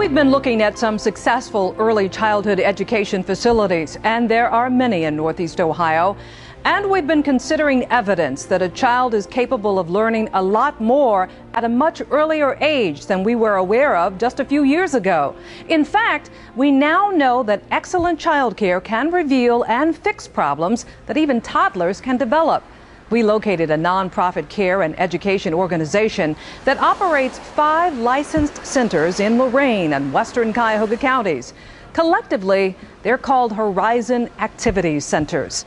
We've been looking at some successful early childhood education facilities, and there are many in Northeast Ohio. And we've been considering evidence that a child is capable of learning a lot more at a much earlier age than we were aware of just a few years ago. In fact, we now know that excellent childcare can reveal and fix problems that even toddlers can develop. We located a nonprofit care and education organization that operates 5 licensed centers in Lorain and western Cuyahoga counties. Collectively, they're called Horizon Activities Centers.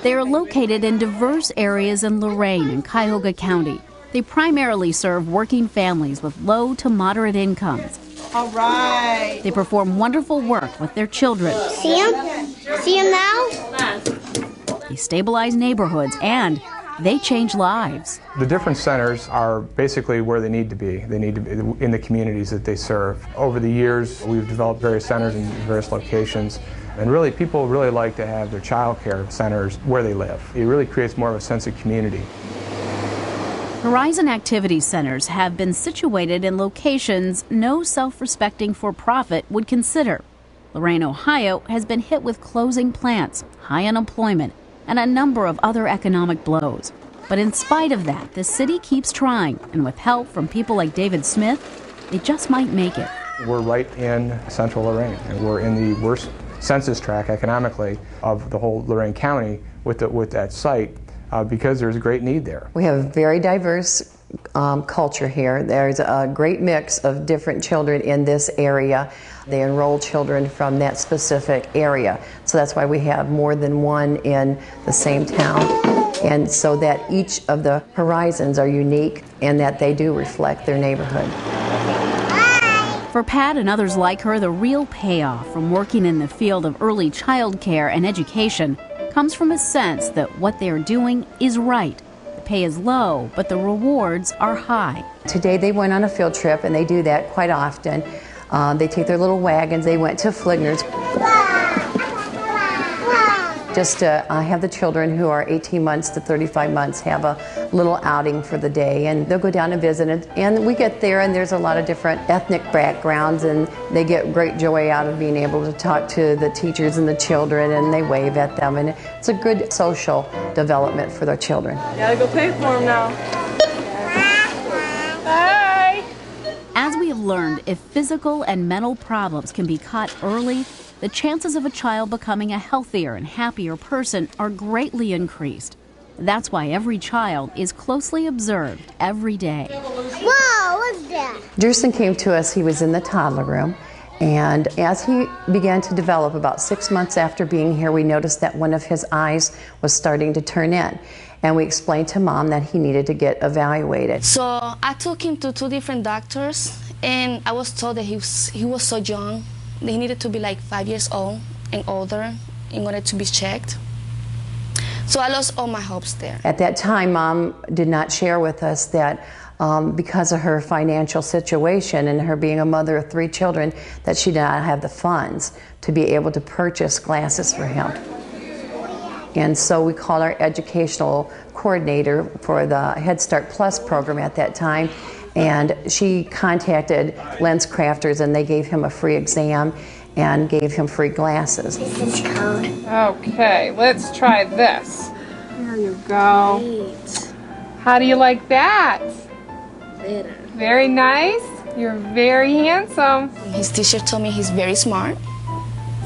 They are located in diverse areas in Lorain and Cuyahoga County. They primarily serve working families with low to moderate incomes. All right. They perform wonderful work with their children. See him? See him now? They stabilize neighborhoods and they change lives. The different centers are basically where they need to be. They need to be in the communities that they serve. Over the years, we've developed various centers in various locations. And really, people really like to have their child care centers where they live. It really creates more of a sense of community. Horizon Activity Centers have been situated in locations no self-respecting for-profit would consider. Lorain, Ohio has been hit with closing plants, high unemployment, and a number of other economic blows. But in spite of that, the city keeps trying, and with help from people like David Smith, they just might make it. We're right in central Lorain, and we're in the worst census tract economically of the whole Lorain County with that site because there's a great need there. We have a very diverse culture here. There's a great mix of different children in this area. They enroll children from that specific area. So that's why we have more than one in the same town. And so that each of the horizons are unique and that they do reflect their neighborhood. For Pat and others like her, the real payoff from working in the field of early child care and education comes from a sense that what they are doing is right. The pay is low, but the rewards are high. Today they went on a field trip, and they do that quite often. They take their little wagons. They went to Fligner's just to have the children who are 18 months to 35 months have a little outing for the day, and they'll go down and visit. And we get there, and there's a lot of different ethnic backgrounds, and they get great joy out of being able to talk to the teachers and the children, and they wave at them, and it's a good social development for their children. Gotta go pay for them now. Bye. As we have learned, if physical and mental problems can be caught early, the chances of a child becoming a healthier and happier person are greatly increased. That's why every child is closely observed every day. Whoa, what's that? Jerson came to us, he was in the toddler room, and as he began to develop about 6 months after being here, we noticed that one of his eyes was starting to turn in. And we explained to Mom that he needed to get evaluated. So I took him to 2 different doctors, and I was told that he was so young. He needed to be like 5 years old and older in order to be checked. So I lost all my hopes there. At that time, Mom did not share with us that because of her financial situation and her being a mother of 3 children, that she did not have the funds to be able to purchase glasses for him. And so we called our educational coordinator for the Head Start Plus program at that time, and she contacted Lens Crafters, and they gave him a free exam and gave him free glasses. This is code. Okay, let's try this. There you go. Great. How do you like that? Better. Very nice. You're very handsome. His teacher told me he's very smart.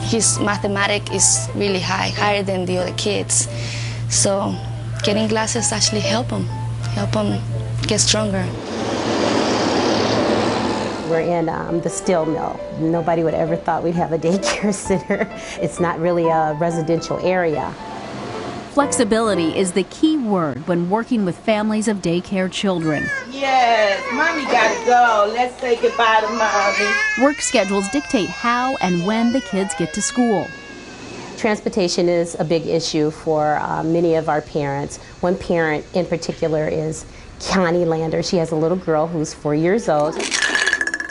His mathematics is really high, higher than the other kids. So getting glasses actually help him get stronger. We're in the steel mill. Nobody would ever thought we'd have a daycare center. It's not really a residential area. Flexibility is the key word when working with families of daycare children. Yes, Mommy gotta go. Let's say goodbye to Mommy. Work schedules dictate how and when the kids get to school. Transportation is a big issue for many of our parents. One parent in particular is Connie Lander. She has a little girl who's 4 years old.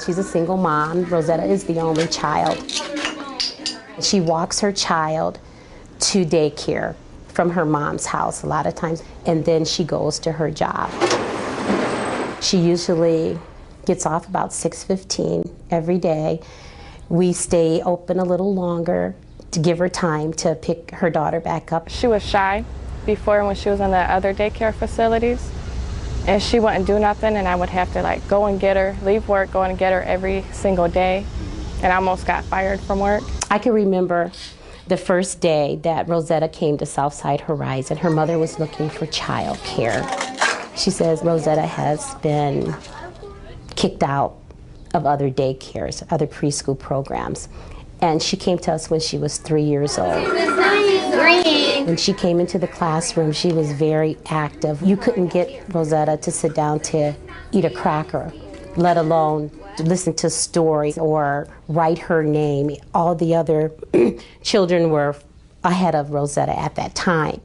She's a single mom. Rosetta is the only child. She walks her child to daycare from her mom's house a lot of times, and then she goes to her job. She usually gets off about 6:15 every day. We stay open a little longer to give her time to pick her daughter back up. She was shy before when she was in the other daycare facilities, and she wouldn't do nothing, and I would have to like go and get her, leave work, go and get her every single day, and I almost got fired from work. I can remember the first day that Rosetta came to Southside Horizon. Her mother was looking for child care. She says Rosetta has been kicked out of other daycares, other preschool programs. And she came to us when she was 3 years old. When she came into the classroom, she was very active. You couldn't get Rosetta to sit down to eat a cracker, let alone to listen to stories or write her name. All the other children were ahead of Rosetta at that time.